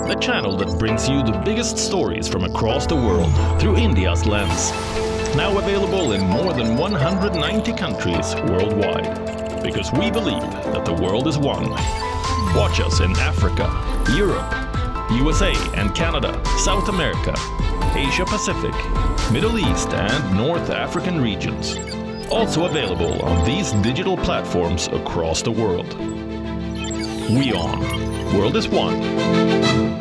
the channel that brings you the biggest stories from across the world through India's lens. Now available in more than 190 countries worldwide. Because we believe that the world is one. Watch us in Africa, Europe, USA and Canada, South America, Asia Pacific, Middle East and North African regions. Also available on these digital platforms across the world. WION. World is one.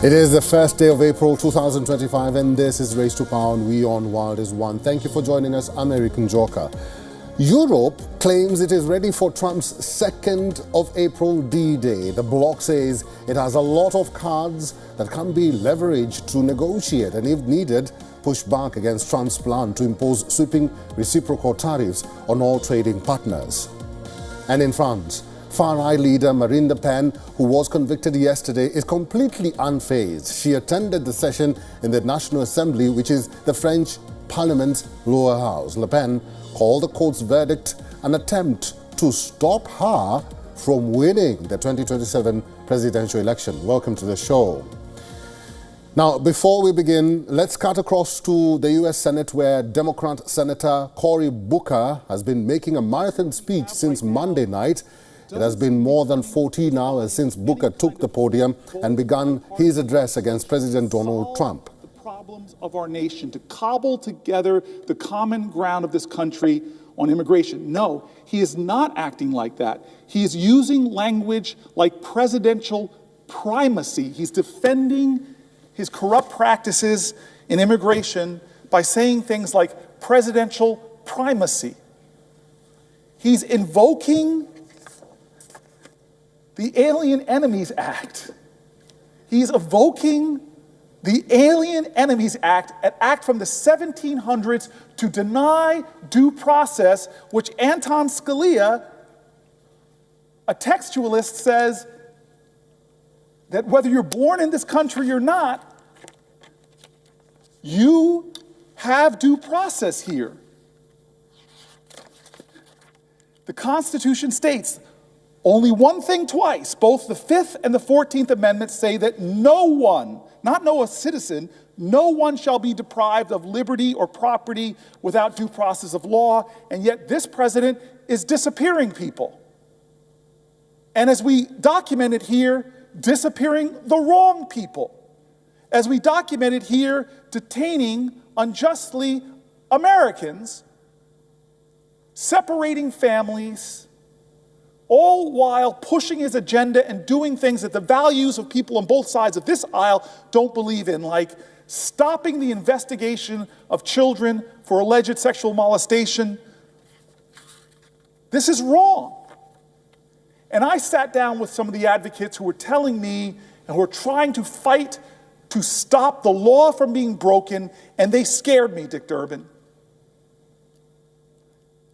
It is the first day of April 2025 and this is Race to Power and WION World is One. Thank you for joining us, American Joker. Europe claims it is ready for Trump's 2nd of April D-Day. The bloc says it has a lot of cards that can be leveraged to negotiate and if needed, push back against Trump's plan to impose sweeping reciprocal tariffs on all trading partners. And in France, far-right leader Marine Le Pen, who was convicted yesterday, is completely unfazed. She attended the session in the National Assembly, which is the French Parliament's lower house. Le Pen called the court's verdict an attempt to stop her from winning the 2027 presidential election. Welcome to the show. Now, before we begin, let's cut across to the U.S. Senate, where Democrat Senator Cory Booker has been making a marathon speech since Monday night. It has been more than 14 hours since Booker took the podium and began his address against President Donald Trump. The problems of our nation, to cobble together the common ground of this country on immigration. No, he is not acting like that. He is using language like presidential primacy. He's defending his corrupt practices in immigration by saying things like presidential primacy. He's invoking the Alien Enemies Act. He's evoking the Alien Enemies Act, an act from the 1700s to deny due process, which Anton Scalia, a textualist, says that whether you're born in this country or not, you have due process here. The Constitution states only one thing twice. Both the 5th and the 14th Amendments say that no one, not no citizen, no one shall be deprived of liberty or property without due process of law. And yet this president is disappearing people. And as we documented here, disappearing the wrong people. As we documented here, detaining unjustly Americans, separating families, all while pushing his agenda and doing things that the values of people on both sides of this aisle don't believe in, like stopping the investigation of children for alleged sexual molestation. This is wrong. And I sat down with some of the advocates who were telling me and who were trying to fight to stop the law from being broken, and they scared me, Dick Durbin.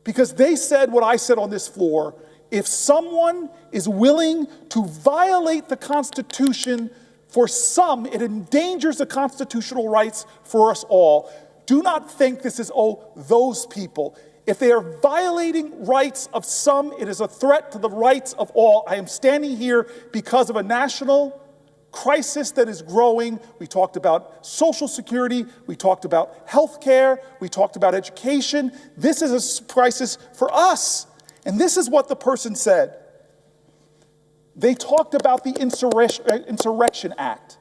Because they said what I said on this floor: if someone is willing to violate the Constitution for some, it endangers the constitutional rights for us all. Do not think this is, those people. If they are violating rights of some, it is a threat to the rights of all. I am standing here because of a national crisis that is growing. We talked about Social Security. We talked about health care. We talked about education. This is a crisis for us. And this is what the person said. They talked about the Insurrection Act.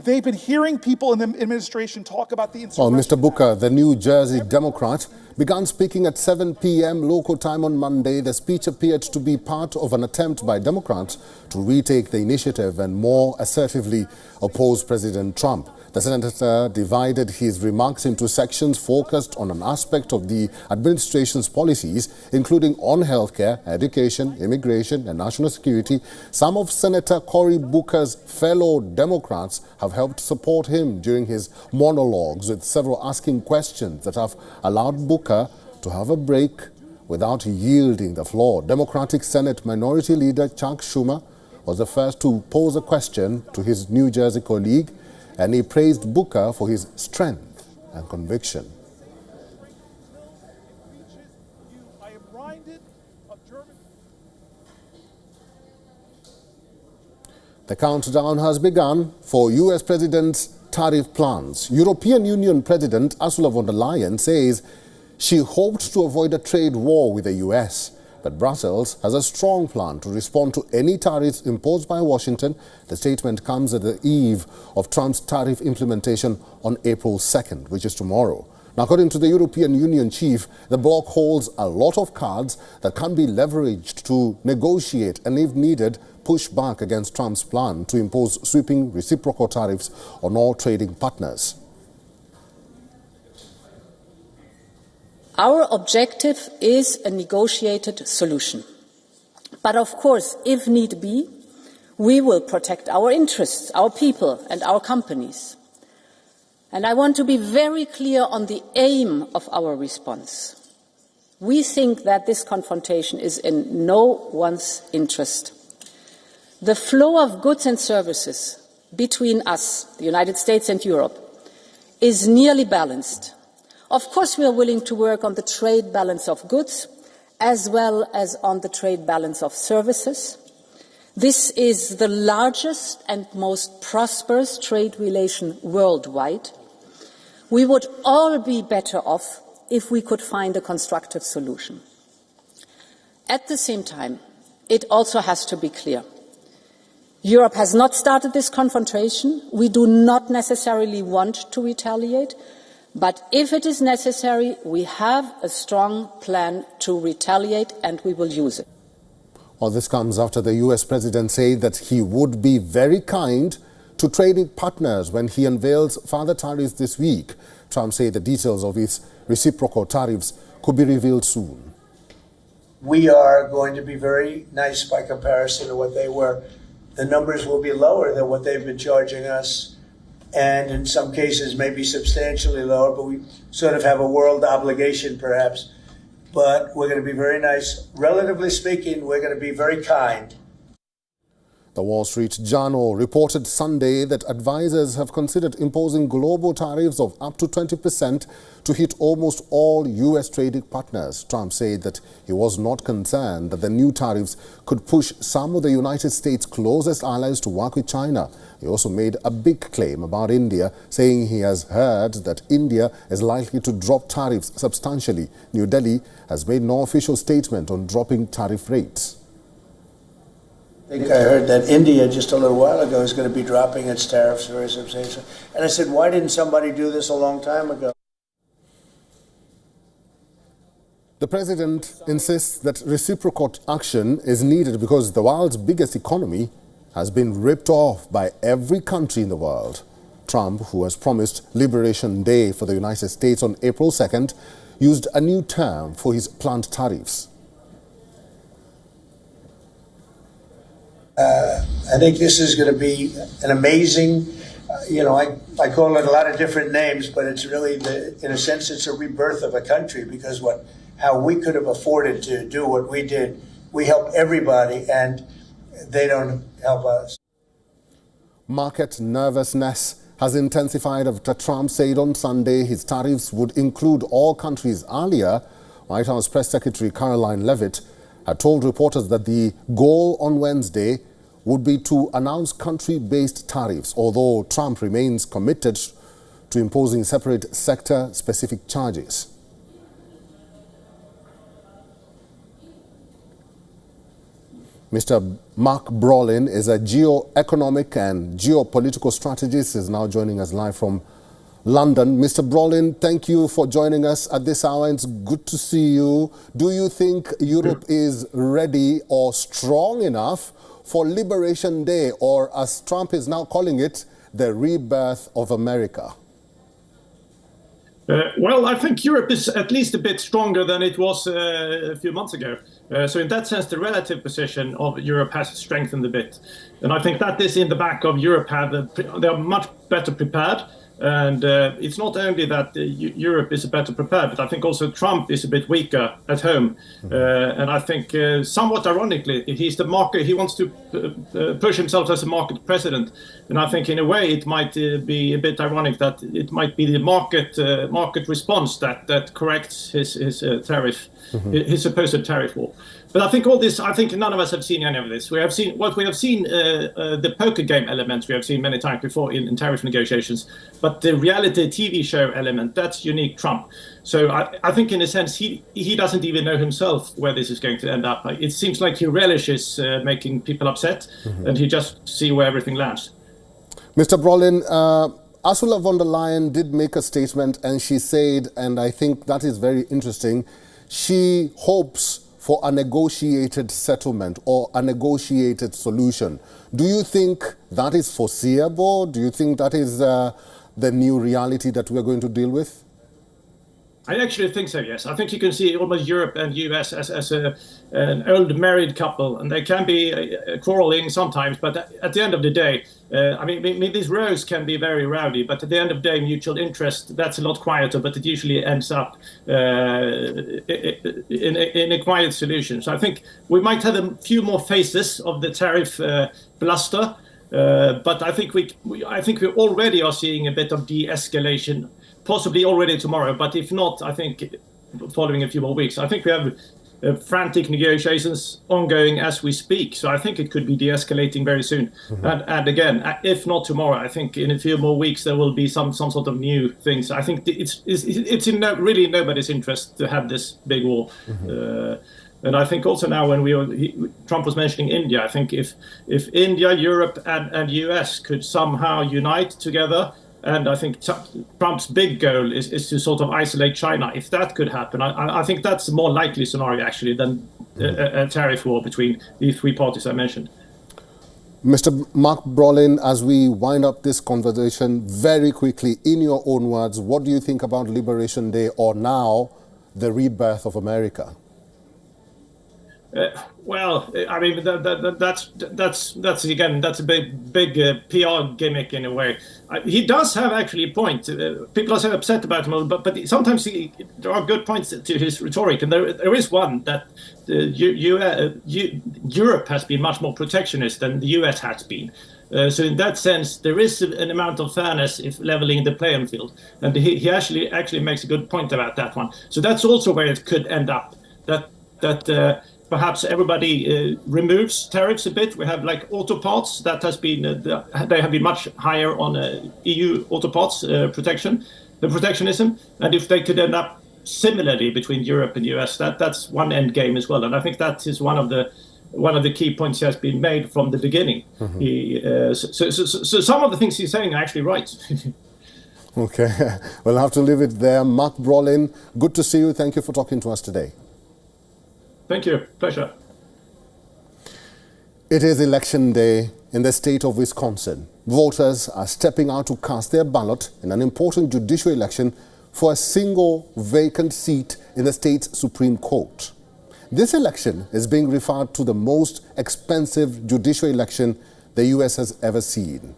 They've been hearing people in the administration talk about the Well, insurrection. Mr. Booker, the New Jersey Democrat, began speaking at 7 p.m. local time on Monday. The speech appeared to be part of an attempt by Democrats to retake the initiative and more assertively oppose President Trump. The senator divided his remarks into sections focused on an aspect of the administration's policies, including on healthcare, education, immigration, and national security. Some of Senator Cory Booker's fellow Democrats have helped support him during his monologues, with several asking questions that have allowed Booker to have a break without yielding the floor. Democratic Senate Minority Leader Chuck Schumer was the first to pose a question to his New Jersey colleague, and he praised Booker for his strength and conviction. I am reminded of German. The countdown has begun for US President's tariff plans. European Union President Ursula von der Leyen says she hoped to avoid a trade war with the US. But Brussels has a strong plan to respond to any tariffs imposed by Washington. The statement comes at the eve of Trump's tariff implementation on April 2nd, which is tomorrow. Now, according to the European Union chief, the bloc holds a lot of cards that can be leveraged to negotiate and, if needed, push back against Trump's plan to impose sweeping reciprocal tariffs on all trading partners. Our objective is a negotiated solution. But of course, if need be, we will protect our interests, our people and our companies. And I want to be very clear on the aim of our response. We think that this confrontation is in no one's interest. The flow of goods and services between us, the United States and Europe, is nearly balanced. Of course, we are willing to work on the trade balance of goods as well as on the trade balance of services. This is the largest and most prosperous trade relation worldwide. We would all be better off if we could find a constructive solution. At the same time, it also has to be clear. Europe has not started this confrontation. We do not necessarily want to retaliate. But if it is necessary, we have a strong plan to retaliate, and we will use it. Well, this comes after the US president said that he would be very kind to trading partners when he unveils further tariffs this week. Trump said the details of his reciprocal tariffs could be revealed soon. We are going to be very nice by comparison to what they were. The numbers will be lower than what they've been charging us, and in some cases maybe substantially lower, but we sort of have a world obligation perhaps. But we're going to be very nice. Relatively speaking, we're going to be very kind. The Wall Street Journal reported Sunday that advisors have considered imposing global tariffs of up to 20% to hit almost all U.S. trading partners. Trump said that he was not concerned that the new tariffs could push some of the United States' closest allies to work with China. He also made a big claim about India, saying he has heard that India is likely to drop tariffs substantially. New Delhi has made no official statement on dropping tariff rates. I think I heard that India just a little while ago is going to be dropping its tariffs very substantially. And I said, why didn't somebody do this a long time ago? The president insists that reciprocal action is needed because the world's biggest economy has been ripped off by every country in the world. Trump, who has promised Liberation Day for the United States on April 2nd, used a new term for his planned tariffs. I think this is going to be an amazing, I call it a lot of different names, but it's really, in a sense, it's a rebirth of a country, because how we could have afforded to do what we did, we help everybody and they don't help us. Market nervousness has intensified after Trump said on Sunday his tariffs would include all countries. Earlier, White House Press Secretary Caroline Leavitt had told reporters that the goal on Wednesday would be to announce country-based tariffs, although Trump remains committed to imposing separate sector-specific charges. Mr. Mark Brolin is a geo-economic and geopolitical strategist. Is now joining us live from London. Mr. Brolin, thank you for joining us at this hour. It's good to see you. Do you think Europe is ready or strong enough for Liberation Day, or as Trump is now calling it, the rebirth of America? Well, I think Europe is at least a bit stronger than it was a few months ago. So in that sense, the relative position of Europe has strengthened a bit. And I think that is in the back of Europe. They are much better prepared. And it's not only that Europe is better prepared, but I think also Trump is a bit weaker at home. And I think somewhat ironically, he's the market. He wants to push himself as a market president. And I think in a way it might be a bit ironic that it might be the market response that corrects his tariff, his supposed tariff war. But I think all this, I think none of us have seen any of this. We have seen the poker game elements we have seen many times before in tariff negotiations. But the reality TV show element, that's unique Trump. So I think in a sense, he doesn't even know himself where this is going to end up. It seems like he relishes making people upset, and he just see where everything lands. Mr. Brolin, Ursula von der Leyen did make a statement, and she said, and I think that is very interesting, she hopes for a negotiated settlement or a negotiated solution. Do you think that is foreseeable? Do you think that is the new reality that we're going to deal with? I actually think so, yes. I think you can see almost Europe and US as an old married couple, and they can be quarreling sometimes, but at the end of the day, I mean, these rows can be very rowdy, but at the end of the day, mutual interest, that's a lot quieter, but it usually ends up in a quiet solution. So I think we might have a few more phases of the tariff bluster, but I think we already are seeing a bit of de-escalation, possibly already tomorrow, but if not, I think following a few more weeks. I think we have frantic negotiations ongoing as we speak, so I think it could be de-escalating very soon. And again, if not tomorrow, I think in a few more weeks there will be some sort of new things. I think it's in really nobody's interest to have this big war. And I think also now when Trump was mentioning India, I think if India, Europe and US could somehow unite together, and I think Trump's big goal is to sort of isolate China. If that could happen, I think that's a more likely scenario actually than a tariff war between the three parties I mentioned. Mr. Mark Brolin, as we wind up this conversation very quickly, in your own words, what do you think about Liberation Day, or now the rebirth of America? Well, I mean that's again that's a big PR gimmick in a way. He does have actually a point. People are so upset about him, but sometimes there are good points to his rhetoric, and there is one that Europe has been much more protectionist than the US has been. So in that sense, there is an amount of fairness if leveling the playing field, and he actually makes a good point about that one. So that's also where it could end up. That perhaps everybody removes tariffs a bit. We have like auto parts that has been they have been much higher on EU auto parts protectionism, and if they could end up similarly between Europe and US, that's one end game as well. And I think that is one of the key points he has been made from the beginning. So some of the things he's saying are actually right. Okay, we'll have to leave it there. Mark Brolin, good to see you. Thank you for talking to us today. Thank you. Pleasure. It is election day in the state of Wisconsin. Voters are stepping out to cast their ballot in an important judicial election for a single vacant seat in the state's Supreme Court. This election is being referred to the most expensive judicial election the U.S. has ever seen.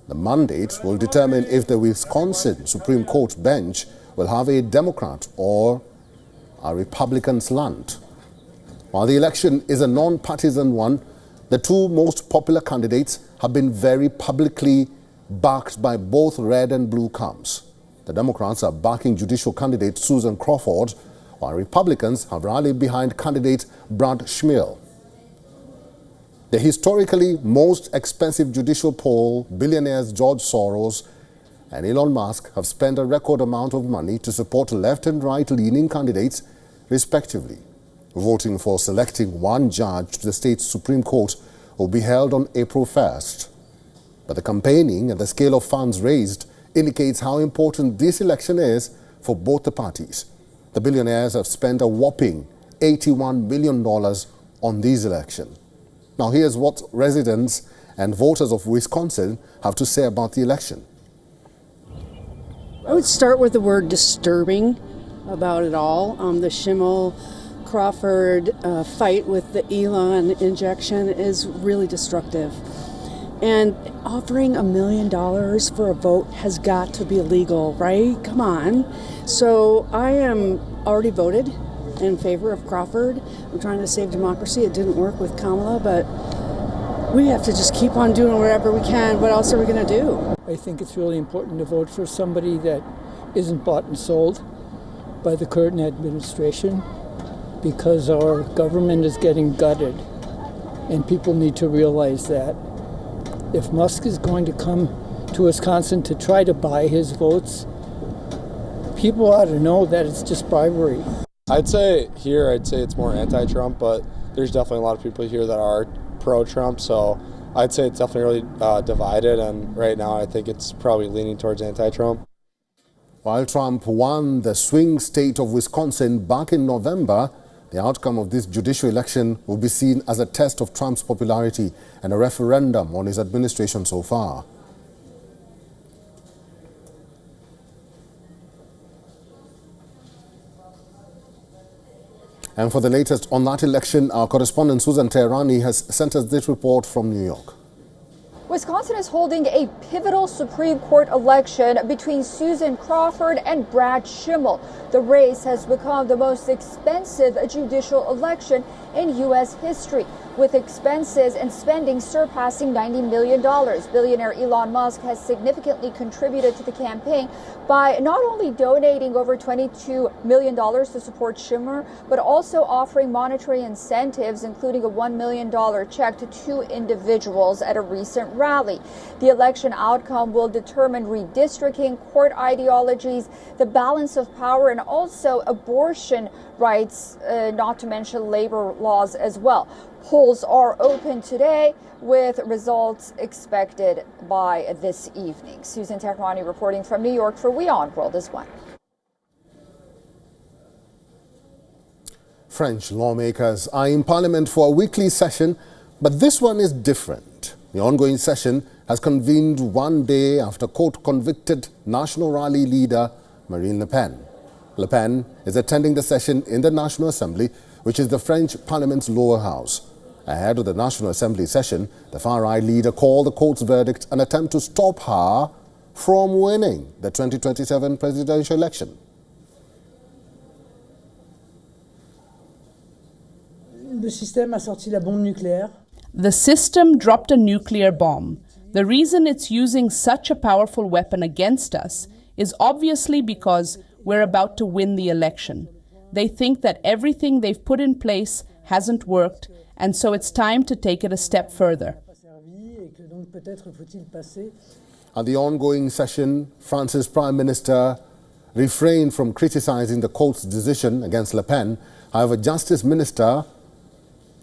The mandate will determine if the Wisconsin Supreme Court bench will have a Democrat or a Republican slant. While the election is a non-partisan one, the two most popular candidates have been very publicly backed by both red and blue camps. The Democrats are backing judicial candidate Susan Crawford, while Republicans have rallied behind candidate Brad Schmiel. The historically most expensive judicial poll, billionaires George Soros and Elon Musk have spent a record amount of money to support left and right-leaning candidates, respectively. Voting for selecting one judge to the state's Supreme Court will be held on April 1st. But the campaigning and the scale of funds raised indicates how important this election is for both the parties. The billionaires have spent a whopping $81 million on this election. Now here's what residents and voters of Wisconsin have to say about the election. I would start with the word disturbing about it all. The Schimmel-Crawford fight with the Elon injection is really destructive. And offering $1 million for a vote has got to be illegal, right? Come on. So I am already voted in favor of Crawford. I'm trying to save democracy. It didn't work with Kamala, but we have to just keep on doing whatever we can. What else are we going to do? I think it's really important to vote for somebody that isn't bought and sold by the current administration, because our government is getting gutted, and people need to realize that. If Musk is going to come to Wisconsin to try to buy his votes, people ought to know that it's just bribery. I'd say it's more anti-Trump, but there's definitely a lot of people here that are pro-Trump, so I'd say it's definitely really divided, and right now I think it's probably leaning towards anti-Trump. While Trump won the swing state of Wisconsin back in November, the outcome of this judicial election will be seen as a test of Trump's popularity and a referendum on his administration so far. And for the latest on that election, our correspondent Susan Teherani has sent us this report from New York. Wisconsin is holding a pivotal Supreme Court election between Susan Crawford and Brad Schimmel. The race has become the most expensive judicial election in U.S. history, with expenses and spending surpassing $90 million. Billionaire Elon Musk has significantly contributed to the campaign by not only donating over $22 million to support Schimmel, but also offering monetary incentives, including a $1 million check to 2 individuals at a recent rally. The election outcome will determine redistricting, court ideologies, the balance of power, and also abortion rights, not to mention labor laws as well. Polls are open today, with results expected by this evening. Susan Teherani reporting from New York for WION World is One. French lawmakers are in Parliament for a weekly session, but this one is different. The ongoing session has convened one day after court-convicted National Rally leader Marine Le Pen. Le Pen is attending the session in the National Assembly, which is the French Parliament's lower house. Ahead of the National Assembly session, the far-right leader called the court's verdict an attempt to stop her from winning the 2027 presidential election. Le système a sorti la bombe nucléaire. The system dropped a nuclear bomb. The reason it's using such a powerful weapon against us is obviously because we're about to win the election. They think that everything they've put in place hasn't worked, and so it's time to take it a step further. At the ongoing session, France's Prime Minister refrained from criticizing the court's decision against Le Pen. However, Justice Minister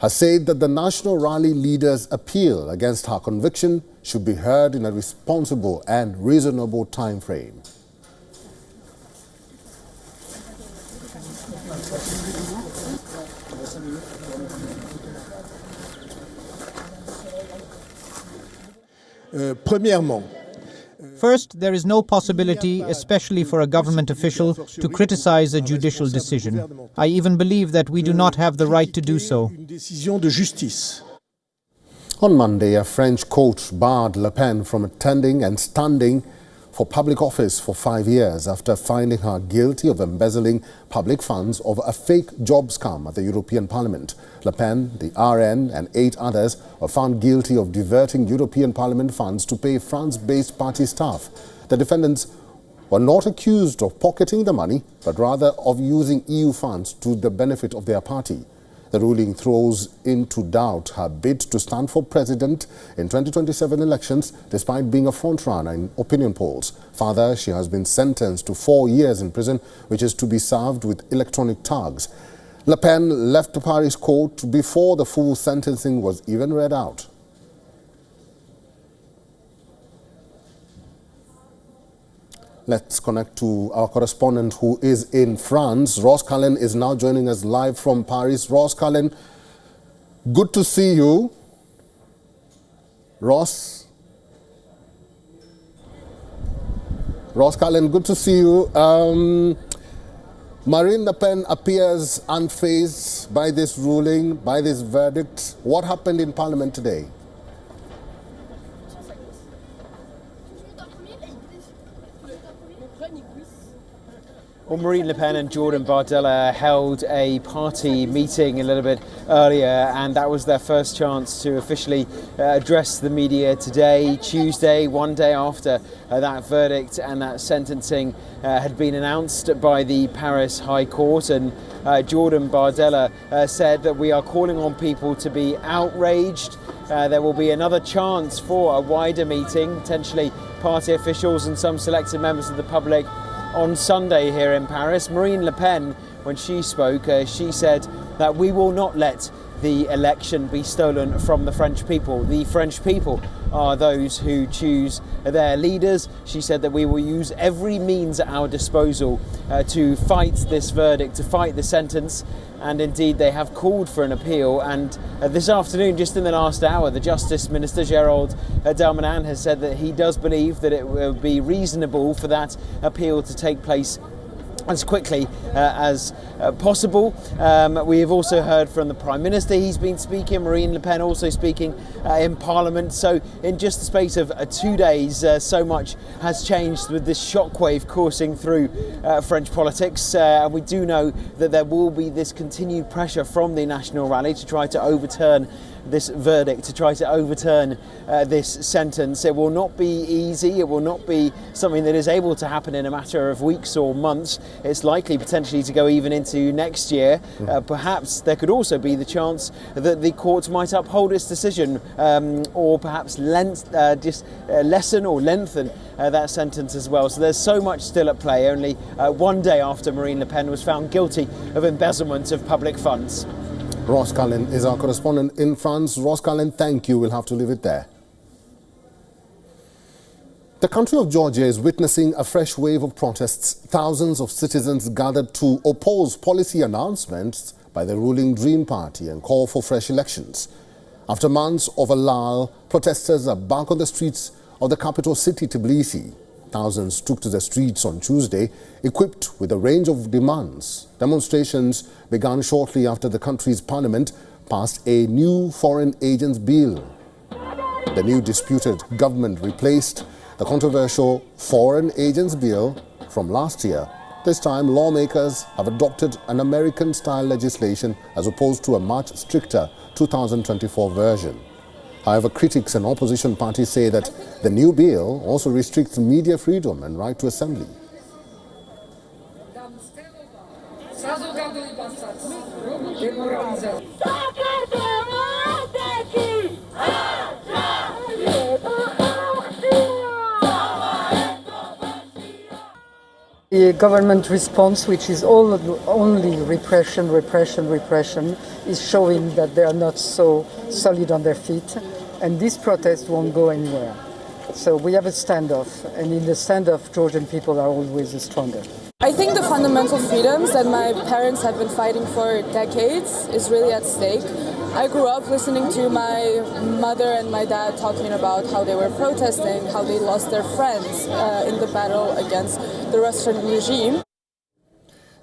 has said that the National Rally leader's appeal against her conviction should be heard in a responsible and reasonable time frame. First, there is no possibility, especially for a government official, to criticize a judicial decision. I even believe that we do not have the right to do so. On Monday, a French court barred Le Pen from attending and standing for public office for 5 years after finding her guilty of embezzling public funds over a fake job scam at the European Parliament. Le Pen, the RN, and 8 others were found guilty of diverting European Parliament funds to pay France-based party staff. The defendants were not accused of pocketing the money, but rather of using EU funds to the benefit of their party. The ruling throws into doubt her bid to stand for president in 2027 elections, despite being a frontrunner in opinion polls. Further, she has been sentenced to 4 years in prison, which is to be served with electronic tags. Le Pen left the Paris court before the full sentencing was even read out. Let's connect to our correspondent who is in France. Ross Cullen is now joining us live from Paris. Ross Cullen, good to see you. Ross Cullen, good to see you. Marine Le Pen appears unfazed by this ruling, by this verdict. What happened in Parliament today? Well, Marine Le Pen and Jordan Bardella held a party meeting a little bit earlier, and that was their first chance to officially address the media today, Tuesday, one day after that verdict and that sentencing had been announced by the Paris High Court. And Jordan Bardella said that we are calling on people to be outraged. There will be another chance for a wider meeting, potentially party officials and some selected members of the public on Sunday here in Paris. Marine Le Pen, when she spoke, she said that we will not let the election be stolen from the French people. The French people are those who choose their leaders. She said that we will use every means at our disposal to fight this verdict, to fight the sentence, and indeed they have called for an appeal. And this afternoon, just in the last hour, the Justice Minister Gérald Darmanin has said that he does believe that it will be reasonable for that appeal to take place as quickly as possible. We have also heard from the Prime Minister. He's been speaking. Marine Le Pen also speaking in Parliament. So in just the space of 2 days, so much has changed with this shockwave coursing through French politics. And we do know that there will be this continued pressure from the National Rally to try to overturn this verdict, to try to overturn this sentence. It will not be easy. It will not be something that is able to happen in a matter of weeks or months. It's likely potentially to go even into next year. Perhaps there could also be the chance that the court might uphold its decision, or perhaps lessen or lengthen that sentence as well. So there's so much still at play, only 1 day after Marine Le Pen was found guilty of embezzlement of public funds. Ross Cullen is our correspondent in France. Ross Cullen, thank you. We'll have to leave it there. The country of Georgia is witnessing a fresh wave of protests. Thousands of citizens gathered to oppose policy announcements by the ruling Dream Party and call for fresh elections. After months of a lull, protesters are back on the streets of the capital city, Tbilisi. Thousands took to the streets on Tuesday, equipped with a range of demands. Demonstrations began shortly after the country's parliament passed a new foreign agents bill. The new disputed government replaced the controversial foreign agents bill from last year. This time, lawmakers have adopted an American-style legislation as opposed to a much stricter 2024 version. However, critics and opposition parties say that the new bill also restricts media freedom and right to assembly. The government response, which is only repression, is showing that they are not so solid on their feet, and this protest won't go anywhere. So we have a standoff, and in the standoff, Georgian people are always the stronger. I think the fundamental freedoms that my parents have been fighting for decades is really at stake. I grew up listening to my mother and my dad talking about how they were protesting, how they lost their friends in the battle against the Russian regime.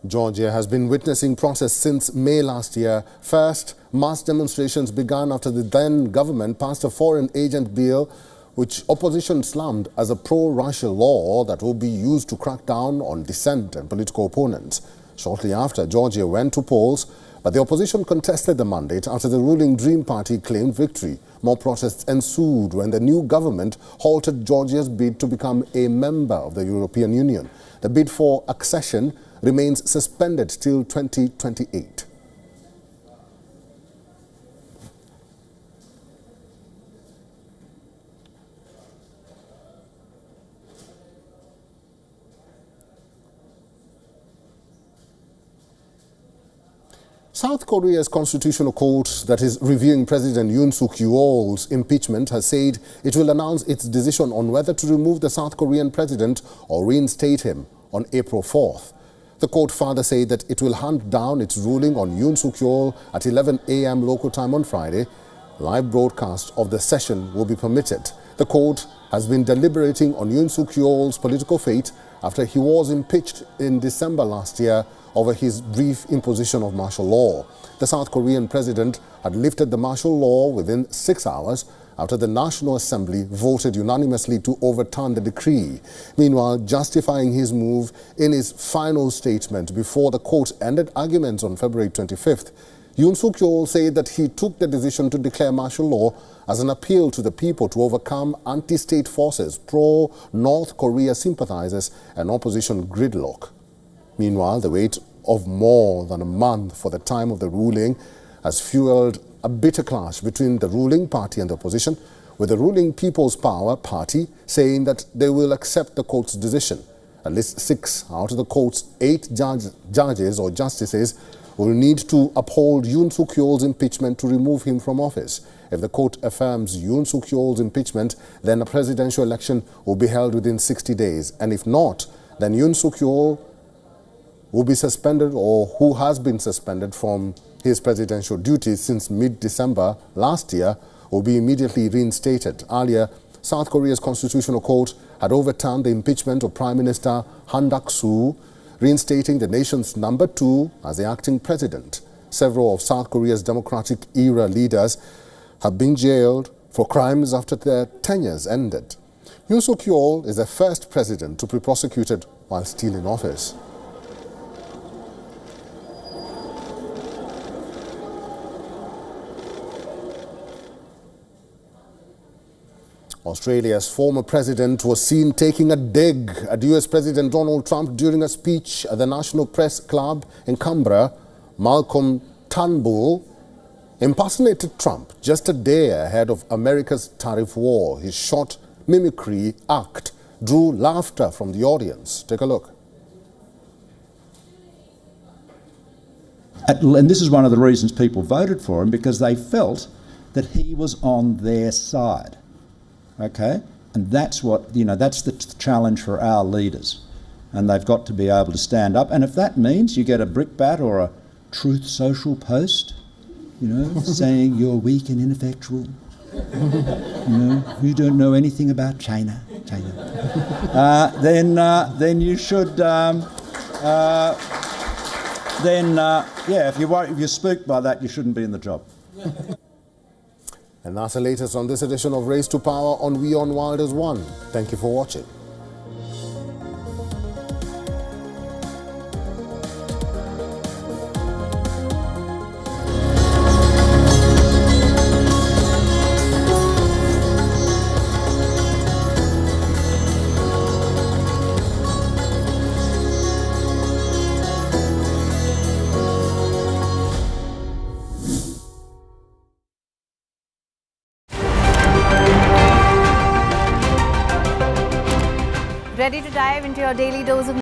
Georgia has been witnessing protests since May last year. First, mass demonstrations began after the then government passed a foreign agent bill, which opposition slammed as a pro-Russia law that will be used to crack down on dissent and political opponents. Shortly after, Georgia went to polls, but the opposition contested the mandate after the ruling Dream Party claimed victory. More protests ensued when the new government halted Georgia's bid to become a member of the European Union. The bid for accession remains suspended till 2028. South Korea's constitutional court that is reviewing President Yoon Suk Yeol's impeachment has said it will announce its decision on whether to remove the South Korean president or reinstate him on April 4th. The court further said that it will hand down its ruling on Yoon Suk Yeol at 11 a.m. local time on Friday. Live broadcast of the session will be permitted. The court has been deliberating on Yoon Suk Yeol's political fate after he was impeached in December last year over his brief imposition of martial law. The South Korean president had lifted the martial law within 6 hours after the National Assembly voted unanimously to overturn the decree. Meanwhile, justifying his move in his final statement before the court ended arguments on February 25th, Yoon Suk Yeol said that he took the decision to declare martial law as an appeal to the people to overcome anti-state forces, pro-North Korea sympathizers and opposition gridlock. Meanwhile, the wait of more than a month for the time of the ruling has fueled a bitter clash between the ruling party and the opposition, with the ruling People's Power Party saying that they will accept the court's decision. At least 6 out of the court's 8 judges or justices will need to uphold Yoon Suk Yeol's impeachment to remove him from office. If the court affirms Yoon Suk Yeol's impeachment, then a presidential election will be held within 60 days. And if not, then Yoon Suk Yeol will be suspended, or who has been suspended from his presidential duties since mid-December last year, will be immediately reinstated. Earlier, South Korea's constitutional court had overturned the impeachment of Prime Minister Han Duck-soo, reinstating the nation's number 2 as the acting president. Several of South Korea's democratic-era leaders have been jailed for crimes after their tenures ended. Yoon Suk Yeol is the first president to be prosecuted while still in office. Australia's former president was seen taking a dig at US President Donald Trump during a speech at the National Press Club in Canberra. Malcolm Turnbull impersonated Trump just a day ahead of America's tariff war. His short mimicry act drew laughter from the audience. Take a look. And this is one of the reasons people voted for him, because they felt that he was on their side. Okay, and that's what, that's the challenge for our leaders, and they've got to be able to stand up. And if that means you get a brickbat or a Truth Social post, saying you're weak and ineffectual, you don't know anything about China, then you should, if you're spooked by that, you shouldn't be in the job. And that's the latest on this edition of Race to Power on WION The World is One. Thank you for watching. Ready to dive into your daily dose of